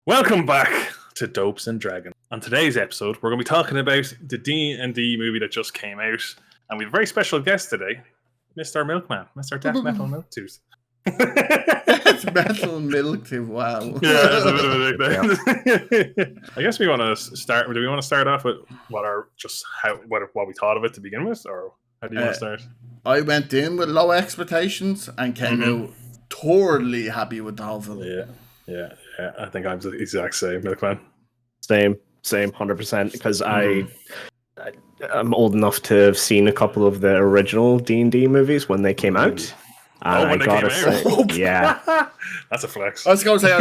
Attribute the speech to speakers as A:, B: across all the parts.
A: Welcome back to Dopes and Dragons. On today's episode, we're going to be talking about the D&D movie that just came out, and we have a very special guest today, Mr. Milkman, Mr. Death Metal Milktooth.
B: Death Metal Milktooth, wow.
A: Yeah, that's a bit of a nickname. I guess we want to start. Do we want to start off with what we thought of it to begin with, or how do you want to start?
B: I went in with low expectations and came out totally happy with the whole film.
A: Yeah. I think I'm the exact same, Milkman.
C: Same, 100%. Because I'm old enough to have seen a couple of the original D&D movies when they came out.
A: When they came out?
C: Yeah,
A: that's a flex.
B: I was going to say,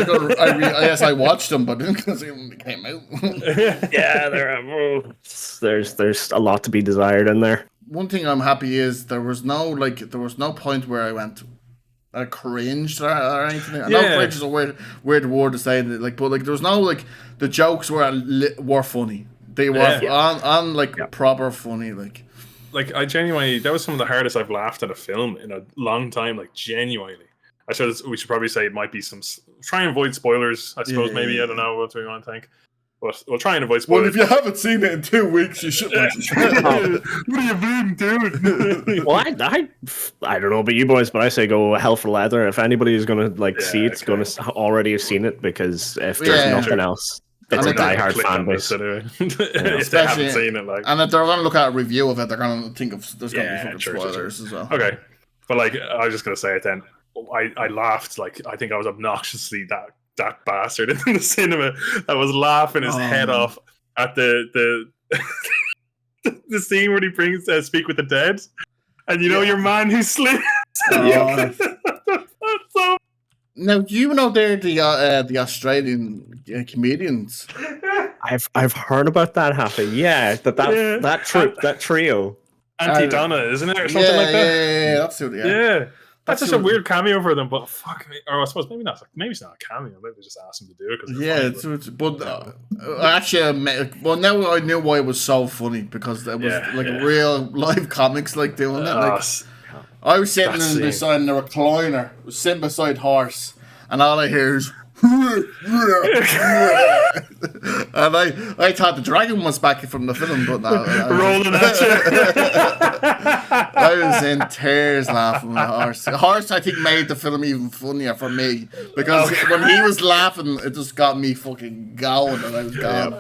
B: yes, I watched them, but I didn't see them when they came out.
C: Yeah, there's a lot to be desired in there.
B: One thing I'm happy is there was no point where I went. I cringed or anything. I know cringe is a weird word to say, but there was no the jokes were funny. They were on proper funny.
A: Like I genuinely, that was some of the hardest I've laughed at a film in a long time. Like genuinely, we should probably say it might be some. Try and avoid spoilers. I suppose maybe I don't know what we want to think. But we'll try and avoid spoilers.
B: Well, if you haven't seen it in 2 weeks, you should watch it.
A: What are you bleeding doing?
C: Well, I don't know about you boys, but I say go hell for leather. If anybody is going to see it, it's going to already have seen it, because if there's nothing else, it's a diehard fan base.
A: If they haven't seen it,
B: and if they're going to look at a review of it, they're going to think of there's going to be fucking spoilers as well.
A: Okay, but I was just going to say it then. I laughed I think I was obnoxiously that bastard in the cinema that was laughing his head off at the scene where he brings Speak with the Dead, and your man who slips.
B: Now, do you know they're the Australian comedians?
C: I've heard about that happen. Yeah, that trio.
A: Auntie Donna, isn't it, or something like that?
B: Yeah, that's it.
A: Yeah. That's such a weird cameo for them, but fuck me. Or I suppose maybe not. Maybe it's not a cameo. Maybe they just asked him to do it.
B: Well, now I knew why it was so funny, because it was real live comics doing it. I was sitting beside the recliner, sitting beside horse, and all I hear is. And I thought the dragon was back from the film, but no.
A: Rolling at you.
B: I was in tears laughing at Horse. Horse, I think, made the film even funnier for me, because when he was laughing, it just got me fucking going, and I was gone.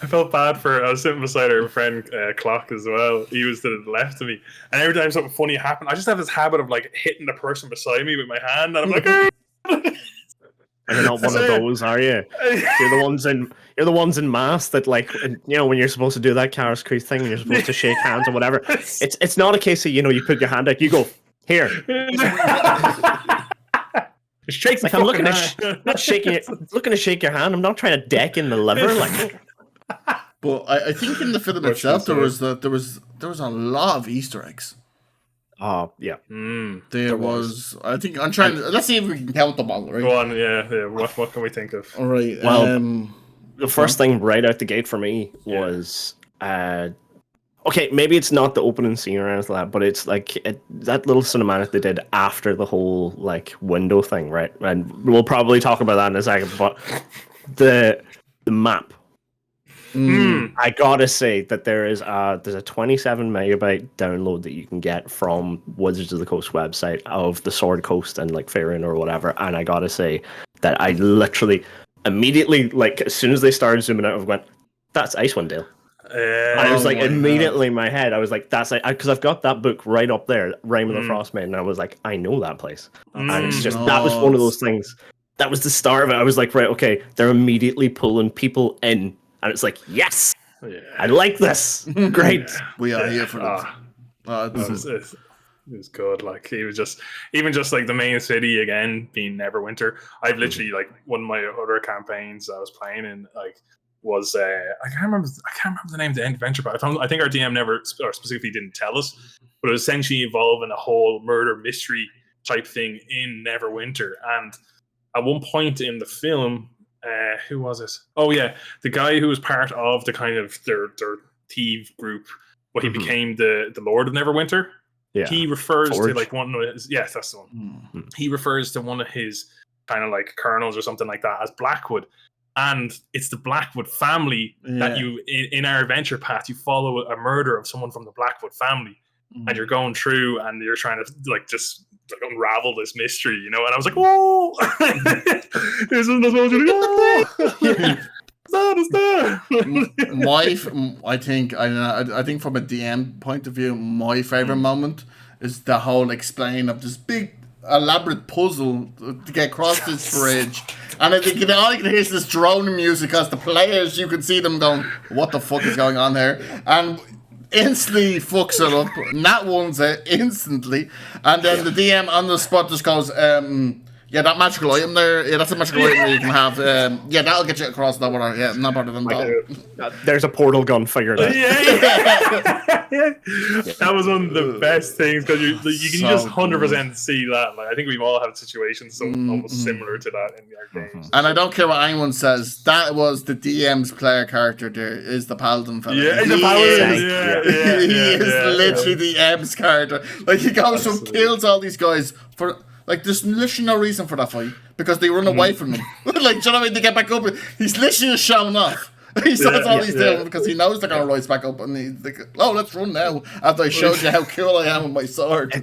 A: I felt bad I was sitting beside our friend Clock as well. He was to the left of me, and every time something funny happened, I just have this habit of hitting the person beside me with my hand, and I'm like,
C: And you're not one of those, are you? You're the ones in mass that when you're supposed to do that Karis Creek thing and you're supposed to shake hands or whatever. It's not a case of you put your hand out, you go here.
A: Shake
C: I'm looking not shaking it. Looking to shake your hand. I'm not trying to deck in the liver.
B: But I think in the film itself there was a lot of Easter eggs.
C: Oh, yeah.
B: There was. I think I'm trying to. Let's see if we can count them all. Right.
A: Go on, yeah. What can we think of?
B: All right.
C: Well, the first thing right out the gate for me was, okay, maybe it's not the opening scene or anything like that, but it's that little cinematic they did after the whole window thing, right? And we'll probably talk about that in a second. But the map. I gotta say that there's a 27 megabyte download that you can get from Wizards of the Coast website of the Sword Coast and Faerun or whatever, and I gotta say that I literally immediately as soon as they started zooming out, I went, "That's Icewind Dale." And I was immediately in my head, I was like, "That's because I've got that book right up there, Rime of the Frostmaiden," and I was like, "I know that place," and it's just that was one of those things. That was the start of it. I was like, right, okay, they're immediately pulling people in. And it's yes, I like this. Great.
B: We are here for that.
A: It was good. He was just the main city again being Neverwinter. I've literally one of my other campaigns I was playing in was I can't remember the name of the adventure, but I think our DM never or specifically didn't tell us, but it was essentially involving a whole murder mystery type thing in Neverwinter. And at one point in the film. Who was it? Oh yeah, the guy who was part of the kind of their thief group, but he became the Lord of Neverwinter. Yeah, he refers to one of his. Yes, that's the one. He refers to one of his kind of colonels or something like that as Blackwood, and it's the Blackwood family that you in our adventure path you follow a murder of someone from the Blackwood family, and you're going through and you're trying to like just like unravel this mystery, you know. And I was like, whoa, this is not supposed to be.
B: I think from a DM point of view, my favorite moment is the whole explain of this big elaborate puzzle to get across this bridge, and I think all you can hear is this droning music as the players, you can see them going, what the fuck is going on here, and instantly fucks it up. Nat one's it instantly, and then the DM on the spot just goes, yeah, that magical item there, that's a magical item that you can have. Yeah, that'll get you across that one. Yeah, not better than that.
C: There's a portal gun figured out.
A: That was one of the best things because you can just 100% see that. Like, I think we've all had situations almost similar to that in our games.
B: And I don't care what anyone says, that was the DM's player character. There is the paladin fella.
A: Yeah, the paladin.
B: He is literally the DM's character. Like, he goes and kills all these guys for. Like, there's literally no reason for that fight because they run away from him. Like, do you know what I mean? They get back up. He's literally just showing off. He starts all these things because he knows they're going to rise back up, and he's like, oh, let's run now after I showed you how cool I am with my sword.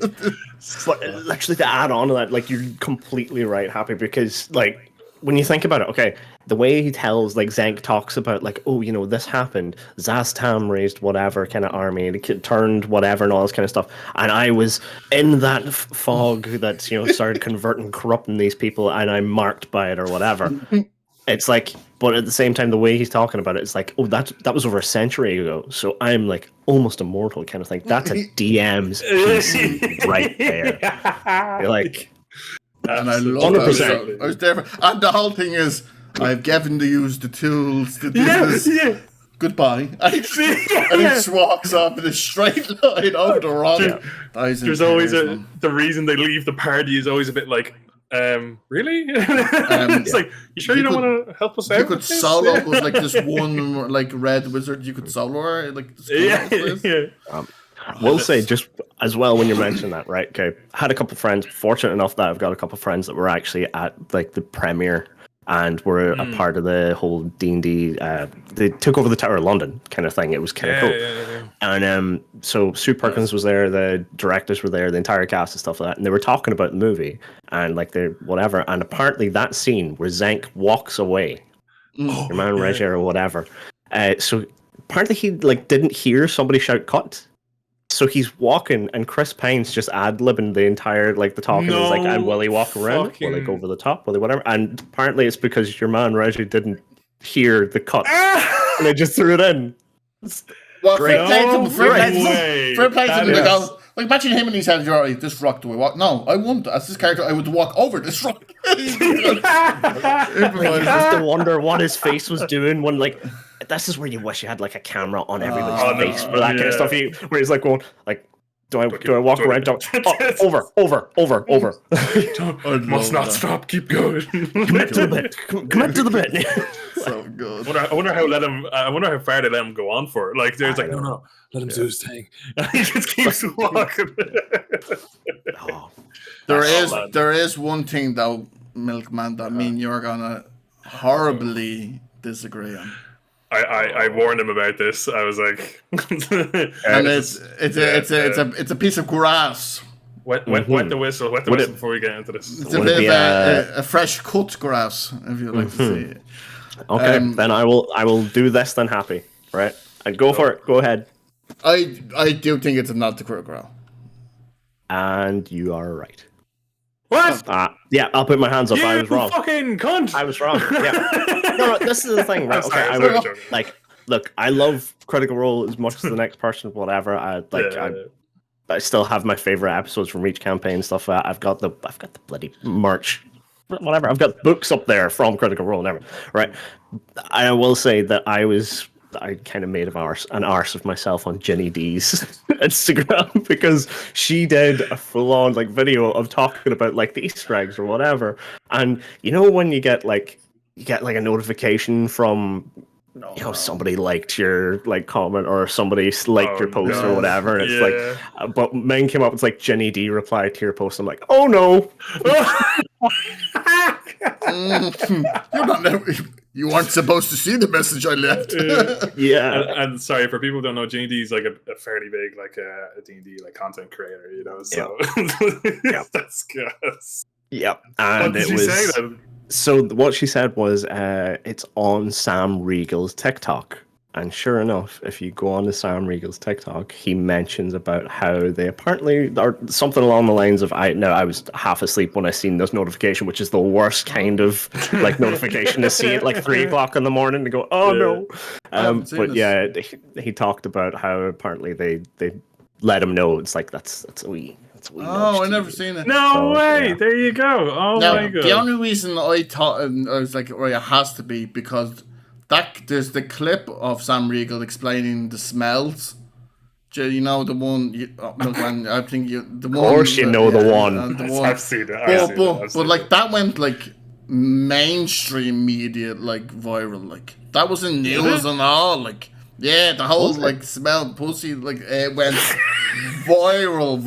C: But actually, to add on to that, like, you're completely right, Happy, because, like, when you think about it, okay, the way he tells, like, Zank talks about, like, oh, you know, this happened, Zastam raised whatever kind of army, the kid turned whatever and all this kind of stuff, and I was in that fog that, you know, started converting, corrupting these people, and I'm marked by it or whatever. It's like, but at the same time, the way he's talking about it, it's like, oh, that was over a century ago, so I'm, like, almost immortal kind of thing. That's a DM's piece right there. You're like...
B: And I love 100%. I was there and the whole thing is, I've given to use the tools to do this. Yeah. Goodbye. And he just walks up in a straight line over the rock. Yeah.
A: There's always the reason they leave the party is always a bit like, really? It's like, you sure you don't want to help us out?
B: You could solo with like this one like red wizard. You could solo her like.
C: We'll say just as well when you're mentioning that, right? Okay, I had a couple of friends. Fortunate enough that I've got a couple of friends that were actually at like the premiere and were a part of the whole D&D. They took over the Tower of London kind of thing. It was kind of cool. Yeah. And so Sue Perkins was there, the directors were there, the entire cast and stuff like that, and they were talking about the movie and like the whatever. And apparently that scene where Zank walks away, your man Reggie or whatever. So apparently he like didn't hear somebody shout cut. So he's walking, and Chris Pine's just ad-libbing the entire, like, the talking. He's like, and will he walk around? Will he go over the top? Will he whatever? And apparently it's because your man, Reggie, didn't hear the cut. And they just threw it in.
B: Well, Fair play to him. Like, imagine him and he said, you're right, this rock do I walk? No, I wouldn't. As this character, I would walk over this rock.
C: You have to wonder what his face was doing when, like... This is where you wish you had like a camera on everybody's face for that kind of stuff. Where he's like going, like, do I walk around? Over.
A: Must not stop. Keep going.
C: Commit to the bit. Commit to the bit.
B: So good.
A: I wonder how far they let him go on for. Like, there's like, no, let him do his thing. He just keeps walking.
B: There is one thing though, Milkman, that me and you're gonna horribly disagree on.
A: I warned him about this. I was like,
B: and it's a piece of grass.
A: Wet the whistle. Wet the whistle before we get into this.
B: It's a bit of a fresh cut grass, if you like to see it.
C: Okay, then I will do this. Then Happy, right? And go for it. Go ahead.
B: I do think it's a nod to Critical Role.
C: And you are right.
A: What?
C: Yeah, I'll put my hands up. I was wrong.
A: Fucking cunt.
C: I was wrong. Yeah. No, this is the thing, right? Okay, look, I love Critical Role as much as the next person, whatever. I still have my favorite episodes from each campaign and stuff. I've got the bloody merch, whatever. I've got books up there from Critical Role and everything. Right. I will say that I kind of made an arse of myself on Jenny D's Instagram because she did a full-on like video of talking about like the Easter eggs or whatever. And you know when you get like a notification from somebody liked your like comment or somebody liked your post or whatever, and it's like, but mine came up. It's like Jenny D replied to your post. I'm like, oh no.
B: You're not. You weren't supposed to see the message I left.
A: And sorry, for people who don't know, D&D is like a fairly big like a D&D like content creator, you know. So that's good.
C: Yep. And
A: what did she say then?
C: So what she said was, it's on Sam Riegel's TikTok. And sure enough, if you go on to Sam Riegel's TikTok, he mentions about how they apparently, or something along the lines of, I was half asleep when I seen this notification, which is the worst kind of like notification to see at like 3 o'clock in the morning to go, oh no. But yeah, he talked about how apparently they let him know. It's like that's a wee.
B: Oh, I never seen it.
A: No way! Yeah. There you go. Oh my god.
B: The only reason I thought I was like, right, it has to be because there's the clip of Sam Riegel explaining the smells. You know the one. MilkMan, I think the one.
C: Of course, you know the one.
B: The one.
A: I've seen it.
B: But like that went like mainstream media, like viral. Like that was in news and all. Like the whole like smell pussy like it went viral.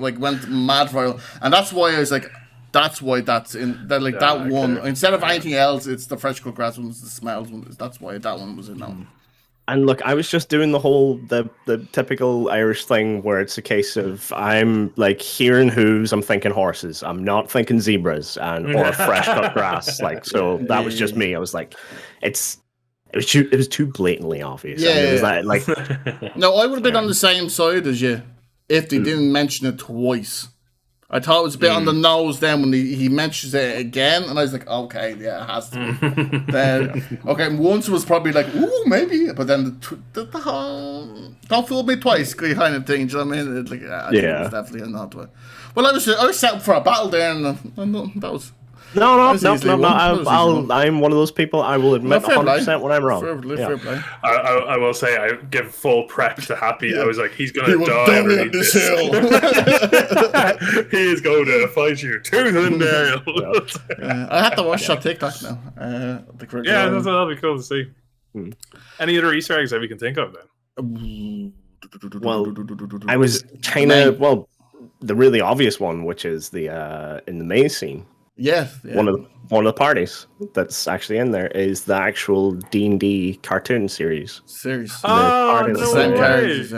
B: Like went mad viral, and that's why I was like. That's why that's in that like that one instead of anything else. It's the fresh cut grass one, it's the smells one. That's why that one was in that one.
C: And look, I was just doing the typical Irish thing where it's a case of I'm like hearing hooves, I'm thinking horses. I'm not thinking zebras or fresh cut grass. Like so, that was just me. I was like, it was too blatantly obvious.
B: Yeah,
C: it was like
B: no, I would have been on the same side as you if they didn't mention it twice. I thought it was a bit on the nose then when he mentions it again, and I was like, okay, yeah, it has to be. Then, once was probably like, ooh, maybe, but then the whole don't fool me twice kind of thing, do you know what I mean? It's like, I think it was definitely a nod to it. Well, I was set up for a battle there, and that was...
C: No. I'm one of those people. I will admit 100% when I'm wrong.
B: Fair play.
A: I will say I give full prep to Happy. I was like, he's going to die
B: on this hill.
A: He is going to fight you tooth and nail.
B: I have to watch that TikTok now.
A: That'll be cool to see. Any other Easter eggs that we can think of then?
C: Well, I was kind of the really obvious one, which is the in the maze scene.
B: Yeah.
C: One of the parties that's actually in there is the actual D&D cartoon series.
B: Oh, no same characters.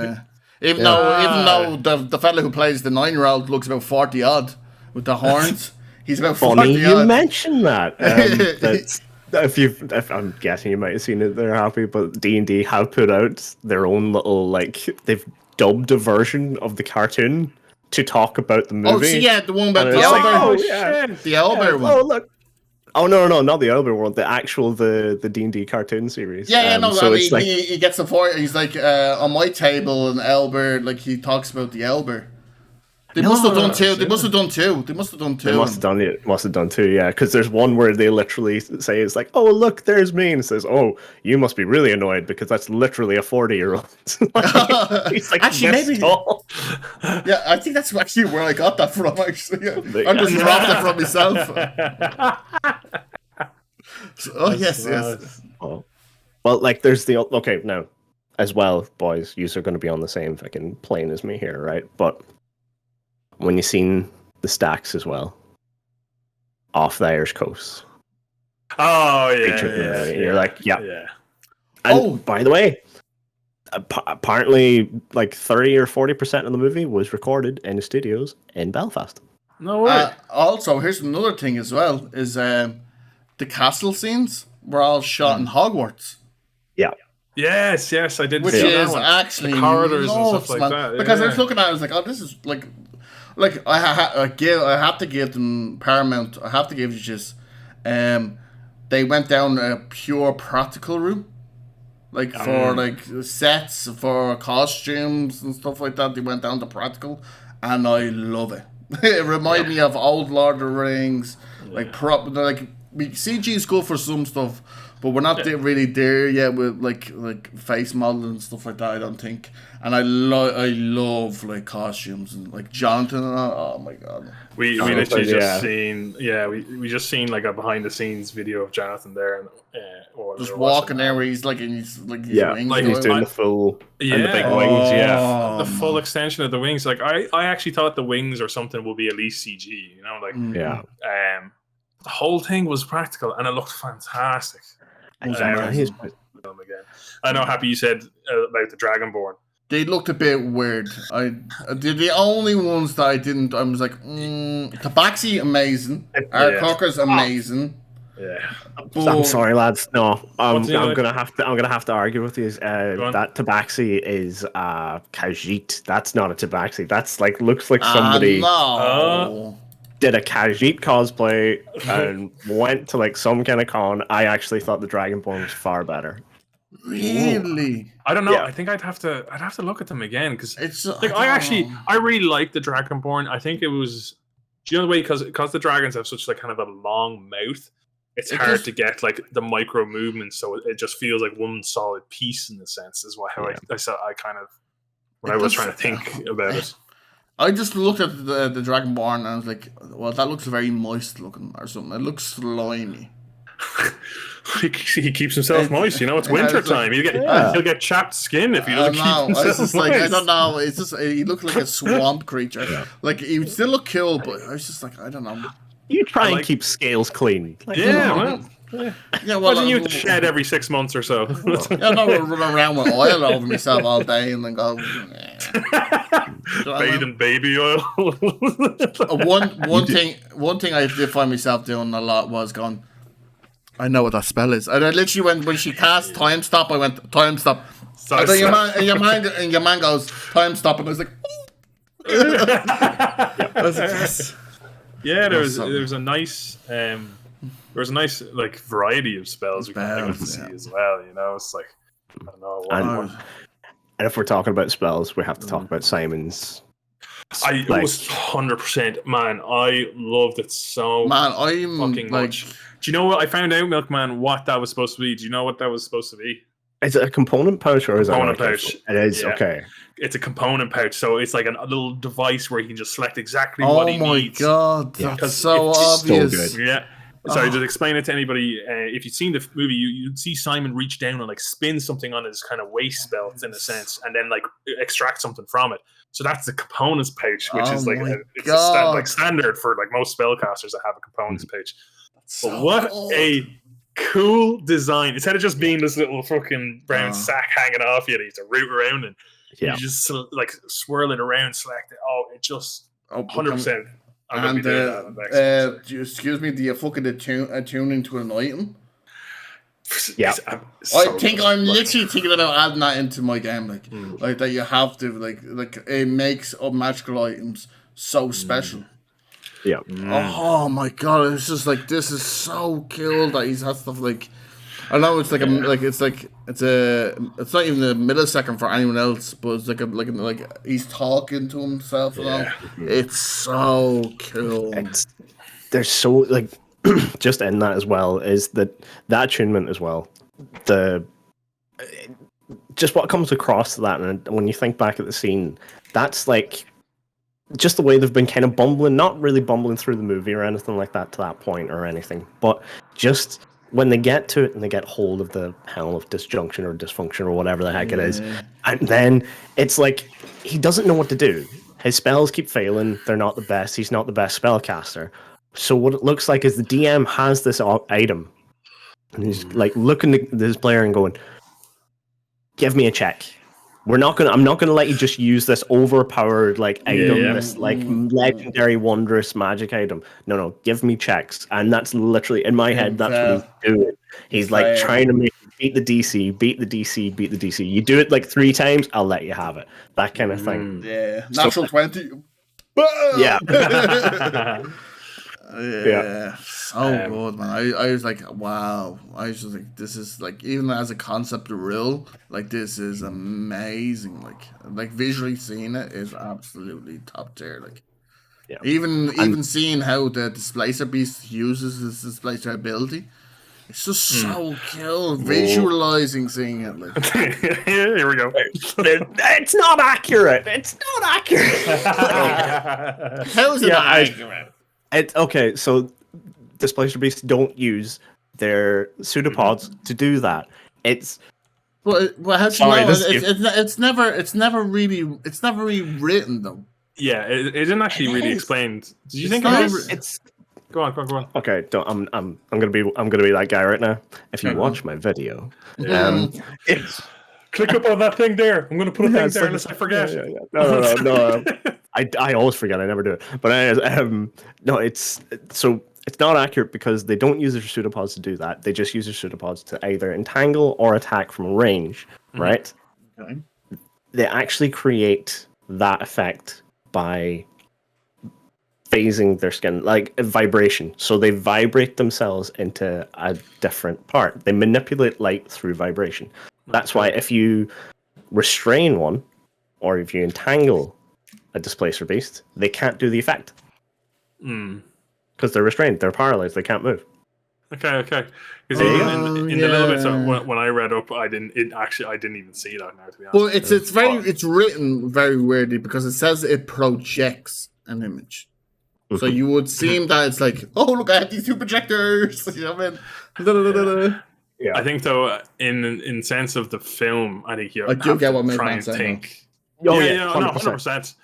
B: Even though the fella who plays the 9-year-old looks about 40 odd with the horns, he's about 40
C: Funny
B: odd.
C: you mentioned that. If I'm guessing you might have seen it there, Happy, but D&D have put out their own little they've dubbed a version of the cartoon to talk about the movie.
B: Oh, so the one about the owlbear. The owlbear one.
C: Oh, look. Oh, no, not the owlbear one. The actual, the D&D cartoon series.
B: So he gets the point. He's like, on my table, an owlbear, like, he talks about the owlbear. They must have done two. They must have done two, yeah. Because there's one where they literally say, it's like, oh, look, there's me. And it says, oh, you must be really annoyed because that's literally a 40-year-old. He's like, actually, maybe. Tall. Yeah, I think that's actually where I got that from, actually. I just dropped it from myself. Yes.
C: Oh. Well, like, there's the... Okay, now, as well, boys, you are going to be on the same fucking plane as me here, right? But... when you seen the stacks as well off the Irish coast.
A: Oh yeah.
C: You're like, yeah. And by the way, apparently like 30 or 40% of the movie was recorded in the studios in Belfast.
A: No way.
B: Also, here's another thing as well, is the castle scenes were all shot in Hogwarts.
C: Yeah.
A: Yes, I did.
B: Which is actually
A: the corridors and stuff like that.
B: Because I was looking at it, I was like, oh, this is like I have to give them Paramount. I have to give you just, they went down a pure practical route, like for like sets, for costumes and stuff like that. They went down to practical, and I love it. It reminded me of old Lord of the Rings, CG is good for some stuff, but we're not really there yet with like face modeling and stuff like that, I don't think. And I love like costumes and like Jonathan and all. Oh my god.
A: We literally just seen we just seen like a behind the scenes video of Jonathan there and
B: just walking there where he's like in his wings.
C: Like he's doing the full and the big wings,
A: the full extension of the wings. Like I actually thought the wings or something would be at least CG, you know, like the whole thing was practical, and it looked fantastic.
C: And
A: Film again. I know, Happy, you said about the Dragonborn.
B: They looked a bit weird. They're the only ones that I didn't. I was like, Tabaxi amazing. Cockers amazing.
A: Yeah.
C: I'm sorry, lads. No, I'm gonna have to argue with you. That Tabaxi is Khajiit. That's not a Tabaxi. That's like looks like somebody did a Khajiit cosplay and went to like some kind of con. I actually thought the Dragonborn was far better.
B: Really?
A: I don't know.
C: Yeah.
A: I think I'd have to look at them again because
B: It's
A: like I really like the Dragonborn. I think it was, do you know the way because the dragons have such like kind of a long mouth. It's hard to get like the micro movements, so it just feels like one solid piece in a sense. Is how I kind of when I was trying to think about it.
B: I just looked at the Dragonborn and I was like, well, that looks very moist looking or something. It looks slimy.
A: He keeps himself moist, you know. It's winter time. He'll get chapped skin if he doesn't keep himself moist.
B: Like, I don't know. It's just he looked like a swamp creature. Yeah. Like he would still look cool, but I was just like, I don't know.
C: You try and keep scales clean.
A: Well, imagine you have to shed every 6 months or so.
B: I'm not running around with oil over myself all day and then go.
A: Bathe in baby oil.
B: One thing I did find myself doing a lot was going, I know what that spell is. And I literally went when she cast time stop. I went time stop. And then your man goes time stop, and I was like, yes.
A: Yeah, there was a nice like variety of spells we can see as well. You know, it's like I don't know.
C: And if we're talking about spells, we have to talk about Simon's.
A: It was 100%, man. I loved it so fucking much. Do you know what I found out, MilkMan? What that was supposed to be? Do you know what that was supposed to be?
C: Is it a component pouch or is it a component
A: pouch?
C: It is,
A: yeah.
C: Okay.
A: It's a component pouch, so it's like a little device where he can just select exactly what he needs.
B: Oh my god, that's so obvious.
C: So
A: good. Yeah. Sorry, just explain it to anybody. If you've seen the movie, you'd see Simon reach down and like spin something on his kind of waist belt in a sense, and then like extract something from it. So that's the components pouch, which is like standard for like most spellcasters that have a components pouch. But what a cool design! Instead of just being this little fucking brown sack hanging off you, that you have to root around and you just like swirl it around, select it. Oh, it just 100%.
B: And excuse me, do you fucking attune into an item?
C: Yeah,
B: I'm literally thinking about adding that into my game, like that you have to like it makes magical items so special.
C: Yeah.
B: Oh my god, it's just like this is so cool that he's had stuff like. I know it's like it's not even a millisecond for anyone else, but it's like he's talking to himself. Yeah. It's so cool.
C: There's so like just in that as well is that attunement as well. Just what comes across to that, and when you think back at the scene, that's like just the way they've been kind of bumbling, not really bumbling through the movie or anything like that to that point or anything, but just. When they get to it and they get hold of the helm of disjunction or dysfunction or whatever the heck it is, and then it's like he doesn't know what to do. His spells keep failing. They're not the best. He's not the best spellcaster. So what it looks like is the DM has this item, and he's like looking at this player and going, "Give me a check. I'm not gonna let you just use this overpowered like item, this like legendary wondrous magic item. No, give me checks." And that's literally in my head. That's what he's doing. He's like trying to make beat the DC. You do it like 3 times, I'll let you have it. That kind of thing.
B: Yeah, natural 20.
C: Yeah.
B: Yeah, so good, man. I was like, wow. I was just like, this is like, even as a concept real, like this is amazing. Like visually seeing it is absolutely top tier. Like, even seeing how the Displacer Beast uses his Displacer ability, it's just so cool. Visualizing seeing it. Like.
A: Here we go.
C: It's not accurate.
B: How is it not accurate?
C: Okay, so Displacer Beasts don't use their pseudopods to do that. It's
B: how do you know? It's never really written though.
A: Yeah, it isn't actually really explained. Did you think
C: it's
A: Go on.
C: Okay, I'm gonna be that guy right now. If you watch my video, it's
A: click up on that thing there. I'm gonna put a thing there unless I forget.
C: Yeah. No. I always forget. I never do it. But anyways, no, it's not accurate because they don't use their pseudopods to do that. They just use their pseudopods to either entangle or attack from range, right?
B: Okay.
C: They actually create that effect by phasing their skin, like a vibration. So they vibrate themselves into a different part. They manipulate light through vibration. That's why if you restrain one, or if you entangle a displacer beast, they can't do the effect. Because they're restrained, they're paralyzed, they can't move.
A: Okay. Because in the little bits when I read up, I didn't even see that now. To be honest.
B: Well, it's written very weirdly because it says it projects an image. So you would seem that it's like, oh look, I have these two projectors. You know what I mean?
C: Yeah.
A: I think though, in sense of the film, I think you have
B: do get what
A: to try
B: MilkMan
A: and
B: said,
A: think.
C: Oh,
A: yeah,
C: yeah,
A: 100%.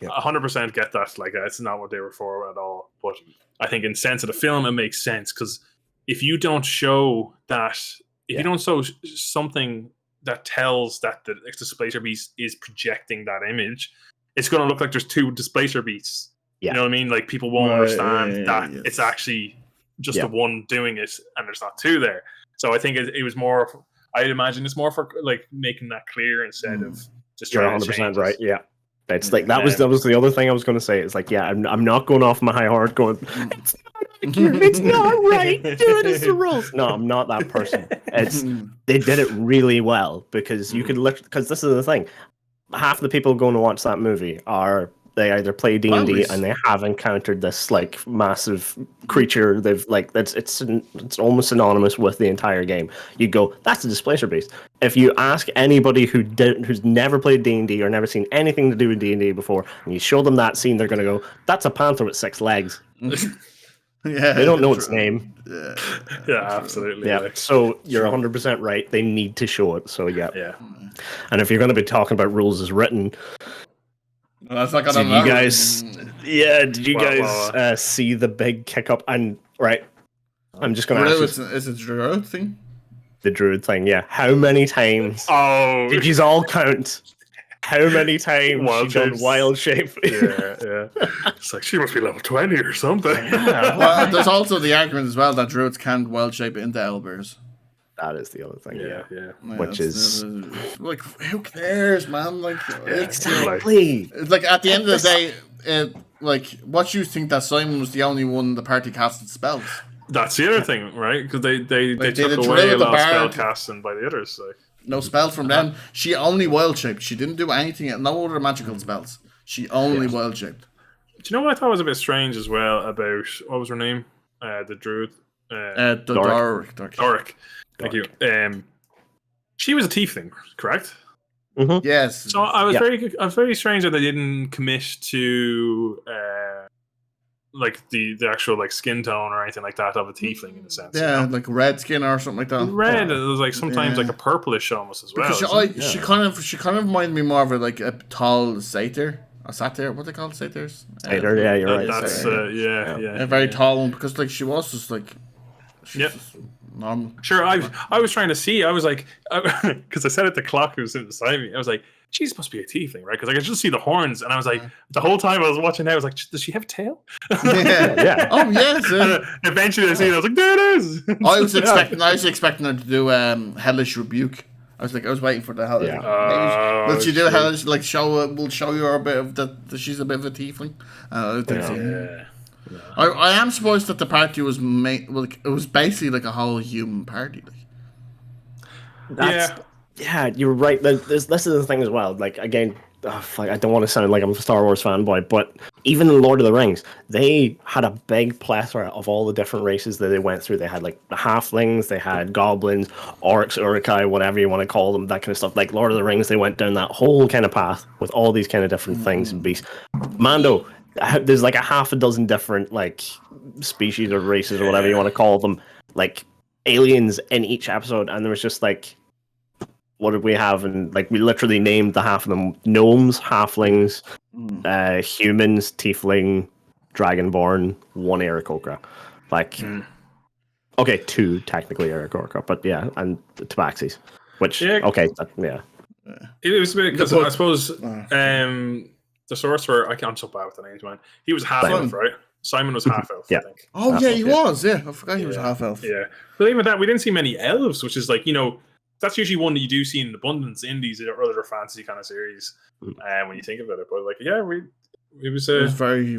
A: 100% get that. Like, it's not what they were for at all. But I think in sense of the film, it makes sense because if you don't show that, if you don't show something that tells that the displacer beast is projecting that image, it's going to look like there's two displacer beasts. Yeah. You know what I mean? Like, people won't understand that it's actually just the one doing it, and there's not two there. So I think it was more. I'd imagine it's more for like making that clear instead of just trying to change
C: 100% right. Yeah, it's like that was the other thing I was going to say. It's like I'm not going off my high horse going. It's not accurate. It's not right. Dude, it's the rules. No, I'm not that person. They did it really well because you could because this is the thing. Half the people going to watch that movie they either play D&D and they have encountered this like massive creature. They've like it's almost synonymous with the entire game. You go, that's a displacer beast. If you ask anybody who's never played D&D or never seen anything to do with D&D before, and you show them that scene, they're gonna go, that's a panther with 6 legs.
B: Yeah,
C: they don't know its name.
A: Yeah, absolutely.
C: Yeah, so you're 100% right. They need to show it. So yeah. And if you're going to be talking about rules as written.
B: That's not
C: did you guys? Yeah, did you guys see the big kick up? And right, I'm just gonna ask you.
B: Is it druid thing?
C: The druid thing, yeah. How many times? Did you all count? How many times she done wild shape?
A: Yeah. It's like she must be level 20 or something.
B: Well, there's also the argument as well that druids can't wild shape into elbers.
C: That is the other thing,
A: yeah.
C: Which is
B: like, who cares, man? Like,
C: exactly.
B: It's like at the end of the day, like, what you think that Simon was the only one in the party casting spells?
A: That's the other thing, right? Because they took away a lot of spell casting by the others. Like.
B: No spells from them. She only wild shaped. She didn't do anything. No other magical spells. She only wild shaped.
A: Do you know what I thought was a bit strange as well about what was her name? The druid.
B: Doric.
A: Thank you. She was a tiefling, correct?
C: Mm-hmm.
B: Yes.
A: So I was very strange that they didn't commit to like the actual like skin tone or anything like that of a tiefling in a sense.
B: Yeah,
A: you know?
B: Like red skin or something like that.
A: Red. It was like sometimes like a purplish almost as well.
B: Because she kind of reminded me more of a tall satyr. A satyr, what they call satyrs?
C: Satyr, yeah, you're right.
A: That's yeah.
B: A very tall one because like she was just like.
A: Yep.
B: Normal.
A: Sure, I was trying to see. I was like, because I said at the clock who was sitting beside me. I was like, she's supposed to be a tiefling, right? Because I could just see the horns, and I was like, the whole time I was watching that, I was like, does she have a tail?
B: Yeah. Oh yes.
A: And eventually I see it. I was like, there it is.
B: I was expecting her to do hellish rebuke. I was waiting for the hellish.
A: Yeah.
B: Will she do hellish? Like we'll show you her a bit of that she's a bit of a tiefling. I don't think so.
A: Yeah.
B: No. I am surprised that the party was made. Like, it was basically like a whole human party.
C: Yeah, you're right. This is the thing as well. Like again, I don't want to sound like I'm a Star Wars fanboy, but even in Lord of the Rings, they had a big plethora of all the different races that they went through. They had like the halflings, they had goblins, orcs, urukai, whatever you want to call them, that kind of stuff. Like Lord of the Rings, they went down that whole kind of path with all these kind of different things and beasts. Mando. There's like a half a dozen different like species or races or whatever you want to call them, like aliens in each episode, and there was just like, what did we have? And like we literally named the half of them: gnomes, halflings, humans, tiefling, Dragonborn, 1 Aarakocra. Like, okay, 2 technically Aarakocra, but yeah, and the Tabaxis. Which, okay, yeah.
A: It was a bit, because I suppose the sorcerer, I'm so bad with the names, man. He was half elf, right? Simon was half elf, I think.
B: Oh, yeah, he was. Yeah, I forgot he was half elf.
A: Yeah. But even that, we didn't see many elves, which is like, that's usually one that you do see in abundance in these other fantasy kind of series when you think about it. But like, it was
B: very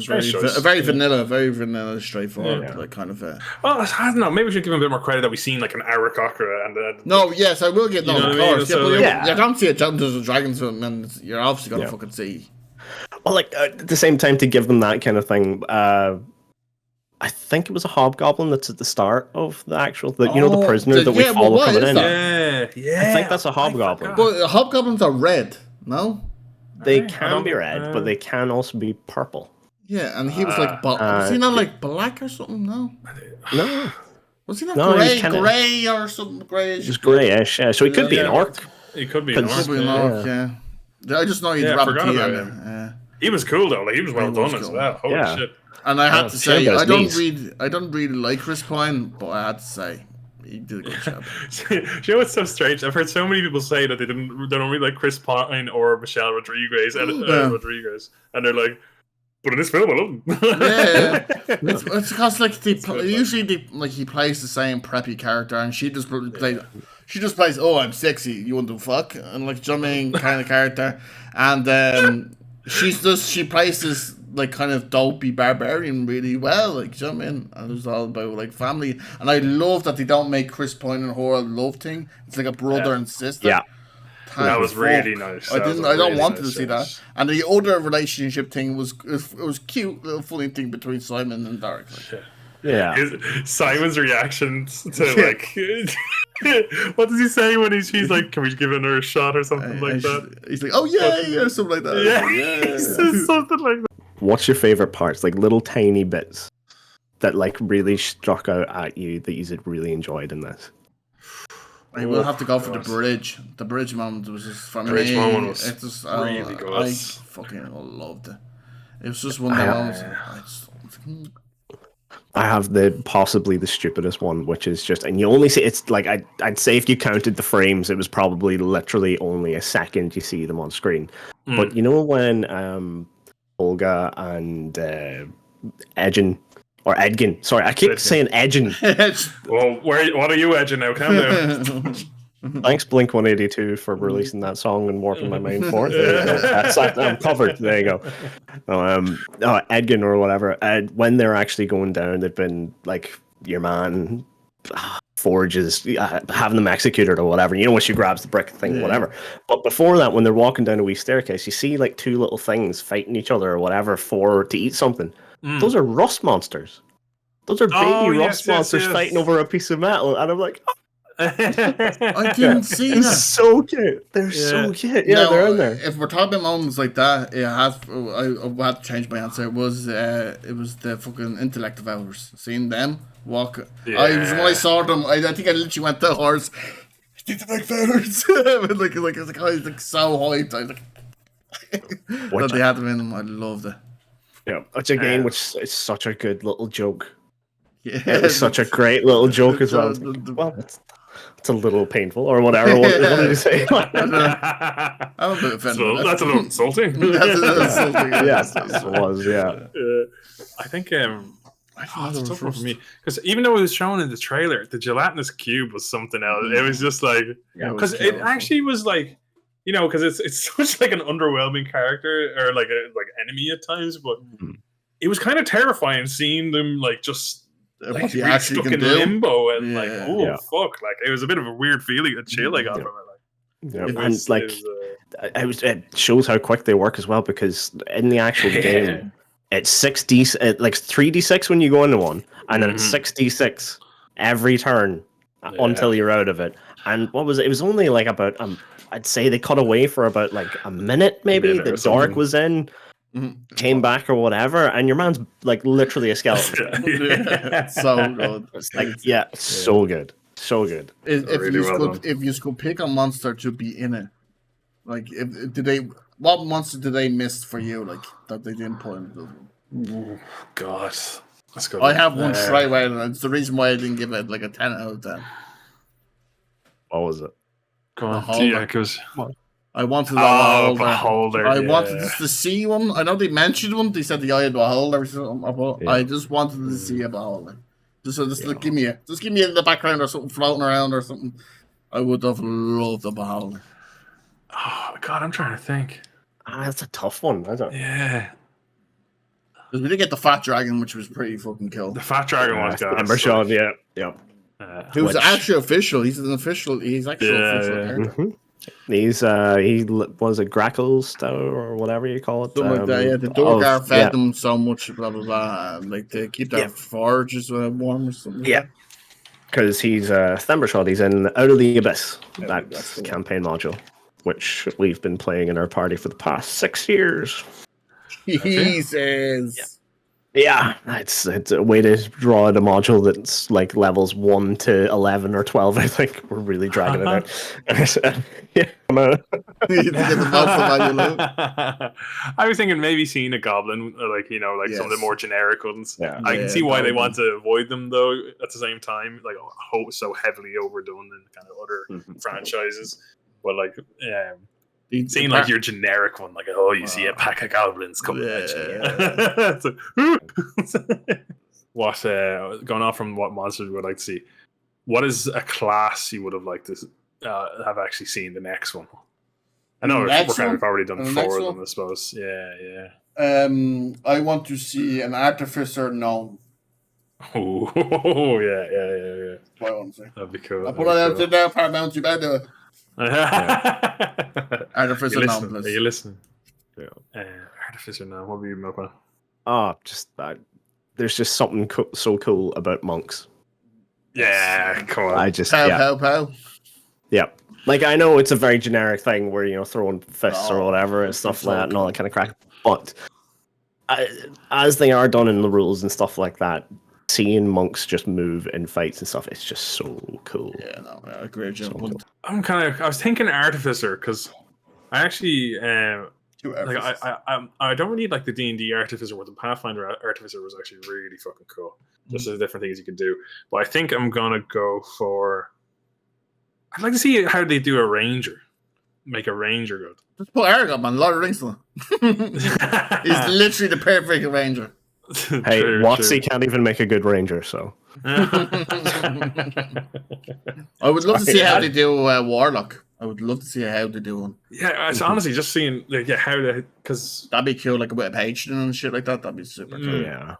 B: vanilla, straightforward, like kind of.
A: Well, I don't know. Maybe we should give him a bit more credit that we've seen like an Aarakocra and.
B: No, yes, I will get. No, of course. You don't see a Dungeons and Dragons, and you're obviously gonna fucking see.
C: Well, like at the same time, to give them that kind of thing, I think it was a hobgoblin that's at the start of the actual, the prisoner that we follow coming in.
A: Yeah.
C: I think that's a hobgoblin.
B: But hobgoblins are red, no?
C: They can be red, but they can also be purple.
B: Yeah, and he was like, was he not like black or something? No. Was he not grey or something greyish?
C: Just greyish, yeah. So he could be an orc.
A: He could be an orc.
B: Yeah. I just know he'd rabbit tea on him.
A: He was cool though. Like he was well done as well. Holy shit!
B: And I had to say, I don't really like Chris Pine, but I had to say he did a good job.
A: You know what's so strange? I've heard so many people say that they don't really like Chris Pine or Michelle Rodriguez, and they're like, but in this film, I love him.
B: Yeah. It's because like he plays the same preppy character, and she just plays. Oh, I'm sexy. You want to fuck? And like, jumping kind of character, and she plays this like kind of dopey barbarian really well. Like, you know what I mean? And it's all about like family, and I love that they don't make Chris Pine and her a love thing. It's like a brother and sister.
C: Yeah.
A: That was really nice.
B: I don't want to see that. And the other relationship thing was cute, little funny thing between Simon and Dark. Like.
C: Yeah.
A: Simon's reaction to like, what does he say when he's like, "Can we give her a shot" or something like that?
B: He's like, "Oh yeah," or something like that.
A: Yeah, he says something like that.
C: What's your favorite parts? Like little tiny bits that like really struck out at you that you really enjoyed in this.
B: I will have to go for the bridge. The bridge moment was just for me.
A: The bridge moment was
B: really good. I fucking loved it. It was just one of those.
C: I have possibly the stupidest one, which is just, and you only see, it's like, I'd say if you counted the frames, it was probably literally only a second you see them on screen. But you know when Olga and Edgin, or Edgin, sorry, I keep saying Edgin.
A: Well, what are you edging now? Calm down.
C: Thanks, Blink-182, for releasing that song and warping my mind for it. I'm covered. There you go. Edgin or whatever. When they're actually going down, they've been like your man forges having them executed or whatever. You know, when she grabs the brick thing, whatever. But before that, when they're walking down a wee staircase, you see like 2 little things fighting each other or whatever to eat something. Those are rust monsters. Those are baby rust monsters fighting over a piece of metal, and I'm like.
B: I didn't see that.
C: So cute. They're so cute. Yeah, they're in there.
B: If we're talking about moments like that, I had to change my answer. It was the fucking intellect of ours. Seeing them walk. When I saw them, I think I literally went to the horse. Intellect of ours. I was like so hyped. I was like that they had them in them. I loved it.
C: Yeah, which again, which is such a good little joke. Yeah, it's such a great little joke as well. Well, it's a little painful or whatever. What did you say?
B: I'm a bit offended.
A: That's a little insulting.
C: Yes, it was. Yeah.
A: I think it's a tough one for me because even though it was shown in the trailer, the gelatinous cube was something else. It was just like because it actually was like because it's such like an underwhelming character or like enemy at times, but it was kind of terrifying seeing them like just. Like he actually stuck in limbo and fuck! Like it was a bit of a weird feeling, a chill I got from it.
C: It shows how quick they work as well because in the actual game, it's 6D, like 3D6 when you go into one, and then it's 6D6 every turn until you're out of it. And what was it? It was only like about I'd say they cut away for about like a minute maybe. The dark was in. Came back or whatever, and your man's like literally a skeleton.
B: So good.
C: It's like so good, so good.
B: If you could pick a monster to be in it, like what monster did they miss for you? Like that they didn't put in.
A: Ooh, God, that's good.
B: I have one straight away, and it's the reason why I didn't give it like a 10 out of 10.
C: What was it?
A: Go on.
B: Beholder.
A: Yeah, because
B: I wanted a
A: Beholder.
B: I
A: yeah.
B: wanted just to see one. I know they mentioned one. They said the eye of Beholder. I just wanted to see a Beholder. Just give me it. Just give me it in the background or something floating around or something. I would have loved a Beholder.
A: Oh God, I'm trying to think.
C: That's a tough one. I don't.
A: Yeah.
B: Because we did get the Fat Dragon, which was pretty fucking cool.
A: The Fat Dragon was good.
C: Embershot, yeah.
B: He was actually official. He's actually official character.
C: He was a Grackles or whatever you call it.
B: Something like that, yeah. The Dorgar fed them so much, blah blah blah. Like they keep their forages warm or something.
C: Yeah, because he's Thembershot. He's in Out of the Abyss, that campaign module, which we've been playing in our party for the past 6 years.
B: Jesus.
C: Yeah, it's a way to draw out a module that's like levels 1 to 11 or 12. I think we're really dragging it out. And I said, yeah, I'm out.
B: You get the most of you
A: I was thinking maybe seeing a goblin, like some of the more generic ones.
C: Yeah.
A: I can see why they want to avoid them though. At the same time, like so heavily overdone in kind of other franchises, but like seeing like your generic one, like you see a pack of goblins coming at you. What going off from what monsters we would like to see? What is a class you would have liked to have actually seen the next one? I know we've already done 4 of them, I suppose. Yeah.
B: I want to see an artificer gnome.
A: Oh, yeah.
B: What I want to say.
A: That'd be cool.
B: I put it out there, Paramount. You better do it. Artificer gnome.
A: Are you listening? Yeah. Artificer gnome. What were you, MilkMan?
C: Oh, just that. There's just something so cool about monks.
A: Yeah, come on.
C: I just
B: pow.
C: Yeah. Like, I know it's a very generic thing where, throwing fists or whatever and stuff like that and all that kind of crack. But as they are done in the rules and stuff like that, seeing monks just move in fights and stuff, it's just so cool.
B: Yeah, no, I agree.
C: Cool.
A: I was thinking Artificer because I actually I don't really like the D&D Artificer, where the Pathfinder Artificer was actually really fucking cool. Just the different things you can do. But I think I'm gonna go for. I'd like to see how they do a ranger. Make a ranger good.
B: Just put Aragorn, man. Lord of the Rings. He's literally the perfect ranger.
C: Hey, Watsy can't even make a good ranger, so.
B: I would love to see how they do Warlock. I would love to see how they do one.
A: Yeah, it's honestly just seeing how they, because
B: that'd be cool, like a bit of patron and shit like that. That'd be super cool.
C: Yeah,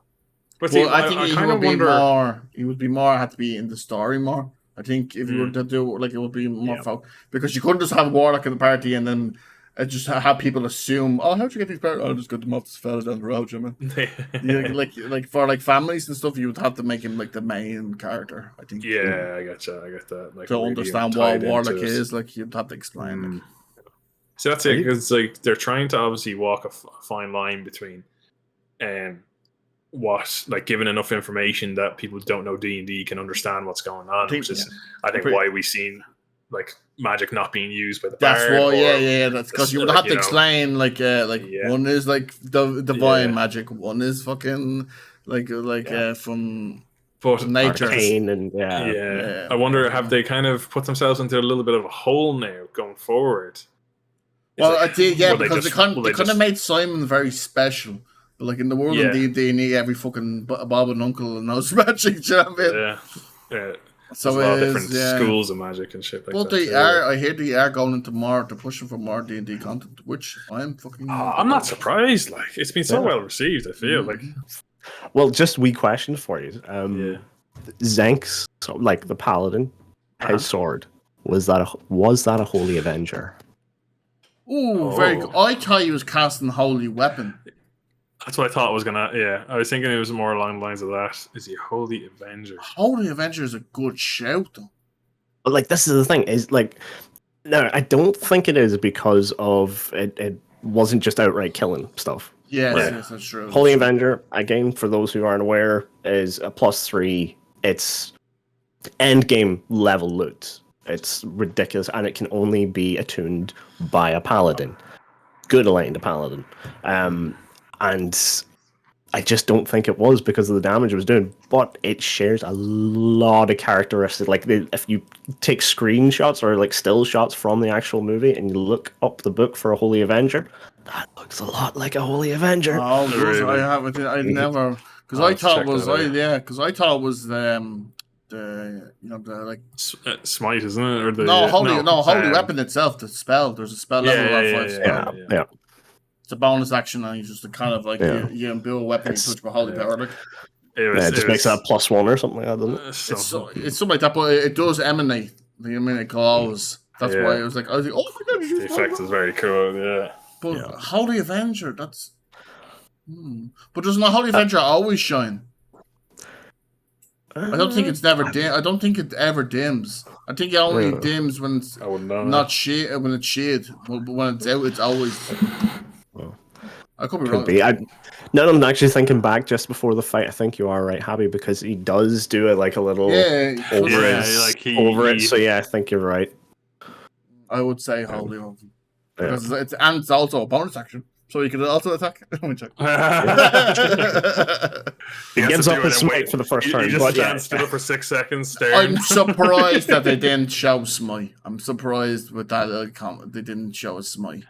B: but see, I think he would be more. He would be more. Have to be in the story more. I think if you were to do it would be more folk, because you couldn't just have Warlock in the party and then just have people assume, oh, how'd you get these powers? Oh, just got them off the fellas down the road, man. like for like families and stuff, you would have to make him like the main character, I think.
A: Yeah, I get that. Like,
B: to understand what Warlock is, like you'd have to explain. Like.
A: So that's it, because like they're trying to obviously walk a fine line between, giving enough information that people who don't know D&D can understand what's going on, which is I think why we've seen like magic not being used by the
B: that's why that's because you would have to explain one is like the divine magic, one is fucking from nature,
C: arcane, and
A: I wonder, have they kind of put themselves into a little bit of a hole now going forward?
B: I think because they kind of made Simon very special. But like in the world of D&D, you need every fucking Bob and Uncle and knows magic. Do you know what I mean?
A: Yeah.
B: So
A: there's a lot of different schools of magic and shit like that.
B: But I hear they are going into more, they're pushing for more D&D content, which I'm fucking.
A: I'm not surprised. Like, it's been so well received, I feel like.
C: Well, just wee question for you. Zanks, like the paladin, his sword, was that a holy avenger?
B: Ooh, very good. I thought he was casting holy weapon.
A: That's what I thought was gonna. Yeah, I was thinking it was more along the lines of that. Is he a Holy Avenger?
B: Holy Avenger is a good shout, though.
C: But like, this is the thing. Is like, no, I don't think it is because of it. It wasn't just outright killing stuff.
B: Yes, that's true.
C: Holy Avenger, again, for those who aren't aware, is a +3. It's end game level loot. It's ridiculous, and it can only be attuned by a paladin. Good aligned paladin. And I just don't think it was because of the damage it was doing. But it shares a lot of characteristics. Like if you take screenshots or like still shots from the actual movie and you look up the book for a Holy Avenger, that looks a lot like a Holy Avenger.
B: Oh,
A: Really?
B: I haven't. I never because I thought it was because I thought it was the like
A: Smite, isn't it? Or the
B: holy weapon itself. The spell. There's a spell level level 5 spell.
C: Yeah.
B: It's a bonus action, and you just kind of like you build a weapon. You touch with holy power. Like
C: it just makes that +1 or something like that, doesn't it?
B: It's something like that, but it does emanate. It glows. That's why I was like, oh my god,
A: the effect is very cool. Yeah,
B: but Holy Avenger, that's. But doesn't the Holy Avenger always shine? I don't think it's never dim. I don't think it ever dims. I think it only dims when it's not shade. When it's shade, but when it's out, it's always. I could be wrong.
C: Now I'm actually thinking back just before the fight. I think you are right, Happy, because he does do it like a little over it. So yeah, I think you're right.
B: I would say Holy because it's also a bonus action. So you can also attack. Let me check.
C: He gives up his smite for the first turn.
A: He just stood up for 6 seconds staring.
B: I'm surprised that they didn't show smite. I'm surprised with that comment. They didn't show a smite.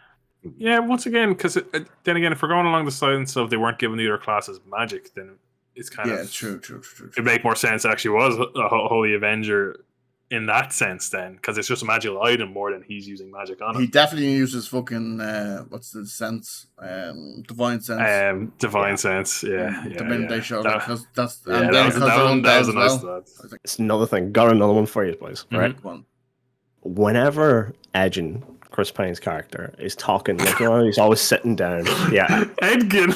A: Yeah, once again, because then again, if we're going along the science of they weren't given either classes magic, then it's kind of
B: true.
A: It'd make more sense. It actually was a Holy Avenger in that sense, then, because it's just a magical item more than he's using magic on it.
B: He definitely uses fucking what's the sense? Divine sense.
A: Divine sense. Yeah.
B: The minute they showed it, because that's
A: that was a nice thought.
C: It's another thing. Got another one for you, boys.
A: Mm-hmm.
C: Right.
B: One.
C: Whenever Edgin, Chris Pine's character, is talking, like, he's always sitting down. Yeah.
A: Edgin,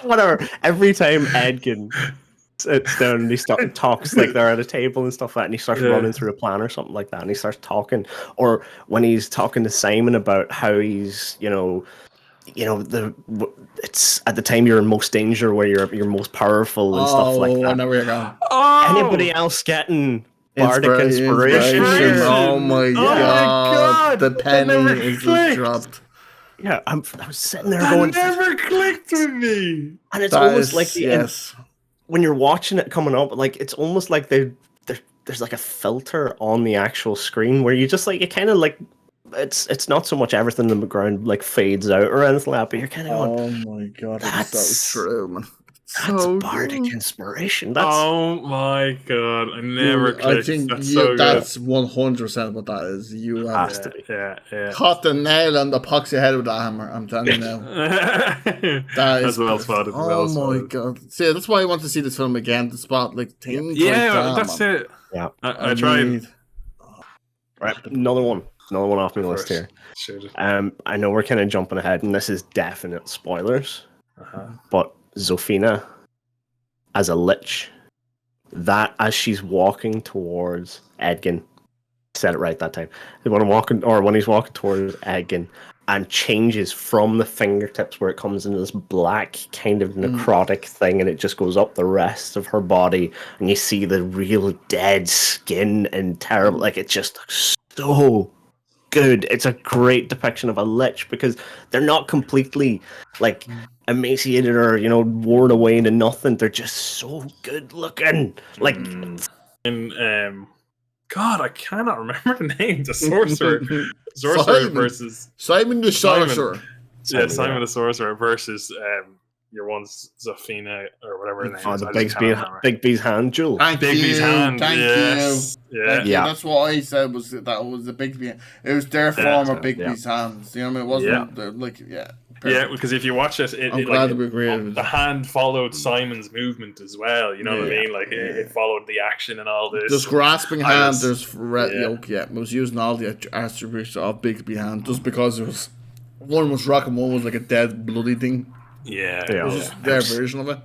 C: whatever. Every time Edgin sits down and he talks like they're at a table and stuff like that, and he starts running through a plan or something like that, and he starts talking, or when he's talking to Simon about how he's, it's at the time you're in most danger where you're most powerful and stuff like that.
B: I know where you're going.
C: Anybody else getting bardic inspiration?
B: Oh my god! The penny is just dropped.
C: Yeah, I was sitting there going.
A: That never clicked with me.
C: And it's almost like when you're watching it coming up, like it's almost like there's like a filter on the actual screen where you just like you kind of like it's not so much everything in the background like fades out or anything like that, but you're kind of going,
B: oh my god, that's so true, man.
C: That's bardic inspiration.
A: Oh my god, I never clicked.
B: I think that's 100% what that is. You have
C: has to be.
A: Yeah.
B: Caught the nail on the epoxy head with that hammer. I'm telling you now.
A: That's well spotted.
B: My god. See, that's why I want to see this film again to spot like things.
A: Yeah, that's it.
C: Yeah,
A: I tried.
C: Right, another one off my list here.
A: Sure.
C: I know we're kind of jumping ahead, and this is definite spoilers. But Zofina as a lich, that as she's walking towards Edgin, said it right that time. When he's walking towards Edgin and changes from the fingertips where it comes into this black kind of necrotic thing, and it just goes up the rest of her body, and you see the real dead skin and terrible. Like it just looks so good. It's a great depiction of a lich because they're not completely like emaciated or worn away into nothing. They're just so good looking. Like
A: God, I cannot remember the name. The sorcerer versus
B: Simon the sorcerer.
A: Simon the sorcerer versus your one's Zofina or whatever her name is.
C: Big B's hand, Jewel.
B: Thank you.
A: Yeah.
B: That's what I said was the Big B. It was their form of Big B's hands. You know what I mean? It wasn't
A: Yeah, because if you watch it, the hand followed Simon's movement as well. You know what I mean? Like it followed the action and all this.
B: Just grasping hand. There's red yoke. Yeah, it was using all the attributes of Big B hand just because it was one was rock and one was like a dead bloody thing.
A: Yeah,
B: it was just their version of it.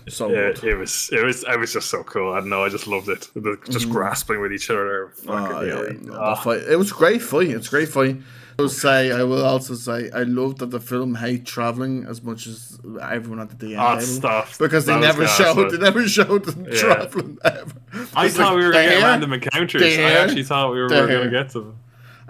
B: So
A: it was. I was just so cool. I don't know. I just loved it. Just grasping with each other.
B: Fight. It was a great fight. It's a great fight. I will also say I love that the film hate traveling as much as everyone at the DM
A: stuff
B: because they never showed them traveling ever.
A: I thought we were going to get random encounters. I actually thought we were going to get to them.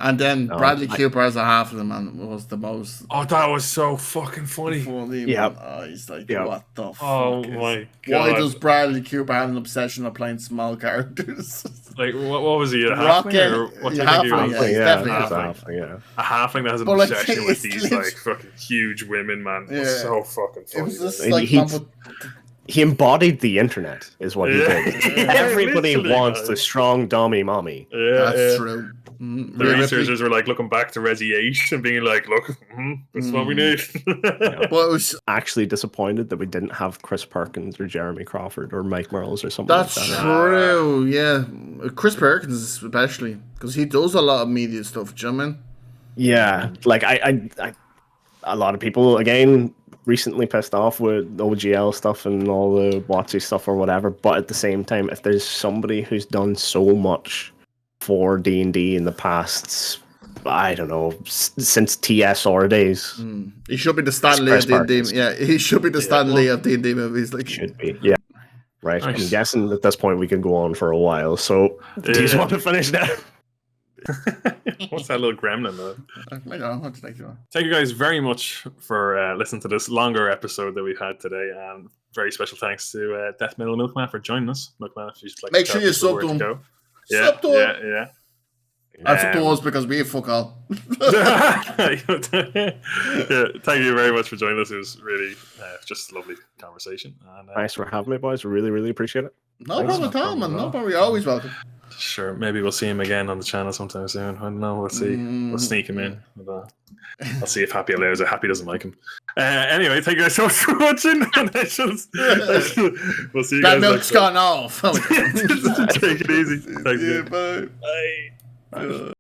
B: And then Bradley Cooper as a halfling man was the most.
A: Oh, that was so fucking funny.
C: Yeah.
B: Oh, he's like, what the fuck?
A: Oh my god!
B: Why does Bradley Cooper have an obsession of playing small characters?
A: Like, what was he? A halfling? Or what do you think he was?
B: Definitely
A: a halfling that has an obsession with these like fucking huge women, man. Yeah. It's so fucking funny. It was
B: just like
C: he embodied the internet, is what he did. Everybody wants the strong dommy mommy.
A: Yeah,
B: that's true.
A: The researchers were like looking back to Resi 8 and being like, look, this is what we need.
C: Well, I was actually disappointed that we didn't have Chris Perkins or Jeremy Crawford or Mike Merles or something like that.
B: That's true, yeah. Chris Perkins especially, because he does a lot of media stuff, do you know what I mean?
C: Yeah, like I a lot of people, again, recently pissed off with OGL stuff and all the WotC stuff or whatever, but at the same time, if there's somebody who's done so much for D&D in the past, I don't know, since TSR days.
B: He should be the Stan Lee of D&D. Yeah, he should be the Stan Lee of D&D movies. Like,
C: should be, yeah. Right, nice. I'm guessing at this point we can go on for a while, so do you want to finish now?
A: What's that little gremlin though?
B: Thank
A: you guys very much for listening to this longer episode that we've had today, and very special thanks to Death Metal MilkMan for joining us. MilkMan, if you'd like
B: make sure you sub to him.
A: Yeah.
B: And sub to us because we fuck all.
A: Thank you very much for joining us. It was really just a lovely conversation. And,
C: thanks for having me, boys. Really, really appreciate it.
B: No problem at all, man. No problem. You're always welcome.
A: Sure, maybe we'll see him again on the channel sometime soon. I don't know. We'll see. We'll sneak him in. I'll see if Happy allows it. Happy doesn't like him. Anyway, thank you guys so much for watching. We'll see you guys.
B: That milk's gone off.
A: Take it easy. Thank you.
B: Bye.
A: Bye.